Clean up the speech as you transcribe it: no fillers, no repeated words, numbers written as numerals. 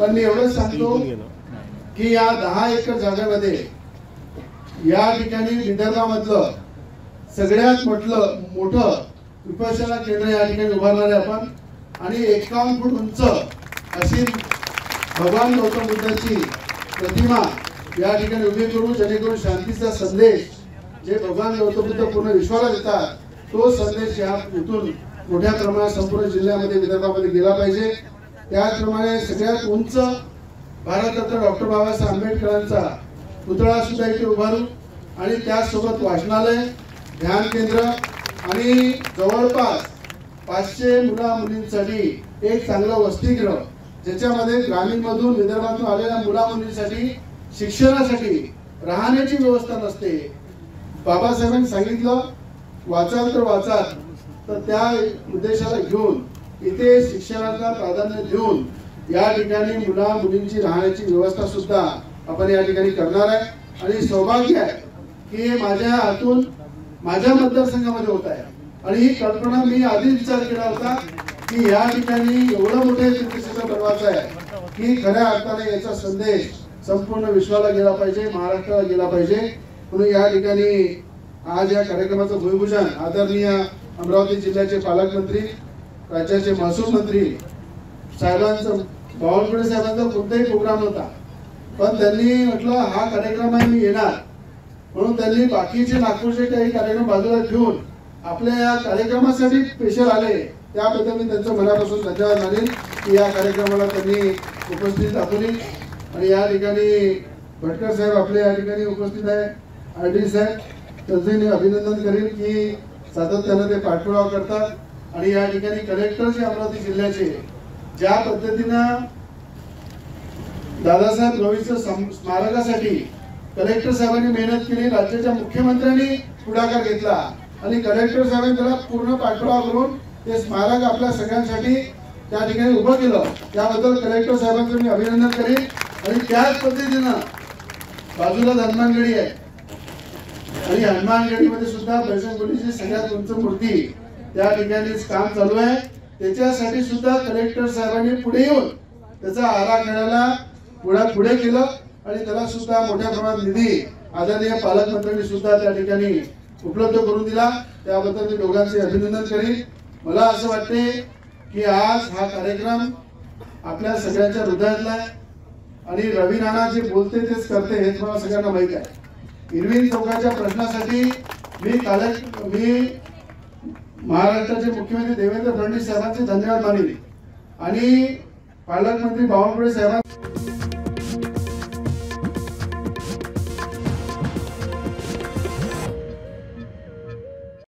पण मी एवढंच सांगतो की या 10 एकर जागेमध्ये या ठिकाणी विदर्भामधलं सगळ्यात मोठं विपश्यना केंद्र या ठिकाणी उभारणार आहे आपण, आणि 51 फूट उंच अशी भगवान गौतम बुद्धाची प्रतिमा या ठिकाणी उभी करू, जेणेकरून शांतीचा संदेश जे भगवान गौतम बुद्ध पूर्ण विश्वाला देतात तो संदेश या इथून मोठ्या प्रमाणात संपूर्ण जिल्ह्यामध्ये विदर्भामध्ये गेला पाहिजे। त्याचप्रमाणे सगळ्यात उंच भारतरत्न डॉक्टर बाबासाहेब आंबेडकरांचा पुतळा सुद्धा इथे उभारू, आणि त्याचसोबत वाचनालय, ध्यान केंद्र आणि जवळपास 500 मुला मुलींसाठी एक चांगलं वसतिगृह, ज्याच्यामध्ये ग्रामीण मधून विदर्भातून आलेल्या मुला मुलींसाठी शिक्षणासाठी राहण्याची व्यवस्था नसते। बाबासाहेबांनी सांगितलं वाचाल तर वाचाल, तर त्या उद्देशाला घेऊन इथे शिक्षणाला प्राधान्य देऊन या ठिकाणी मुला मुलींची राहण्याची व्यवस्था सुद्धा आपण या ठिकाणी करणार आहे। आणि सौभाग्य आहे की माझ्या हातून माझ्या मतदारसंघामध्ये होत आहे, आणि ही कल्पना मी आधीच विचार केला होता की या ठिकाणी एवढं मोठे तीर्थक्षेत्र बनवायचं आहे की खऱ्या अर्थाने याचा संदेश संपूर्ण विश्वाला गेला पाहिजे, महाराष्ट्राला गेला पाहिजे। म्हणून या ठिकाणी आज या कार्यक्रमाचं भूमिपूजन आदरणीय अमरावती जिल्ह्याचे पालकमंत्री, राज्याचे महसूल मंत्री साहेबांचं, बावनकुळे साहेबांचा कोणताही प्रोग्राम होता, पण त्यांनी म्हटलं हा कार्यक्रम आहे मी येणार, म्हणून त्यांनी बाकीचे नागपूरचे काही कार्यक्रम बाजूला ठेवून आपल्या या कार्यक्रमासाठी स्पेशल आले। त्याबद्दल मी त्यांचं मनापासून धन्यवाद मानेन की या कार्यक्रमाला त्यांनी उपस्थित दाखवली। आणि या ठिकाणी भटकर साहेब आपले या ठिकाणी उपस्थित आहे, आरडी साहेब, त्यांचे मी अभिनंदन करेन की सातत्याने ते पाठपुरावा करतात। आणि या ठिकाणी कलेक्टर जे अमरावती जिल्ह्याचे ज्या पद्धतीनं दादासाहेब रवीचं स्मारकासाठी कलेक्टर साहेबांनी मेहनत केली, राज्याच्या मुख्यमंत्र्यांनी पुढाकार घेतला आणि कलेक्टर साहेबांनी त्याला पूर्ण पाठपुरावा करून ते स्मारक आपल्या सगळ्यांसाठी त्या ठिकाणी उभं केलं, त्याबद्दल कलेक्टर साहेबांचं मी अभिनंदन करेन। आणि त्याच पद्धतीनं बाजूला हनुमानगडी आहे, आणि हनुमानगडीमध्ये सुद्धा बजरंगबलीची सगळ्यात उंच मूर्ती त्या ठिकाणी काम चालू आहे, त्याच्यासाठी सुद्धा कलेक्टर साहेबांनी पुढे येऊन त्याचा आराखड्याला पुढे केलं, आणि त्याला सुद्धा मोठ्या प्रमाणात निधी आदरणीय पालकमंत्र्यांनी सुद्धा त्या ठिकाणी उपलब्ध करून दिला, त्याबद्दल मी दोघांचे अभिनंदन करीन। मला असं वाटते की आज हा कार्यक्रम आपल्या सगळ्यांच्या हृदयातला आहे, आणि रवी नाना जे बोलते तेच करते हे मला सगळ्यांना माहिती आहे। इरविन चौकाच्या प्रश्नासाठी मी महाराष्ट्राचे मुख्यमंत्री देवेंद्र फडणवीस साहेबांचे धन्यवाद मानले, आणि पालकमंत्री बावनकुळे साहेबांचे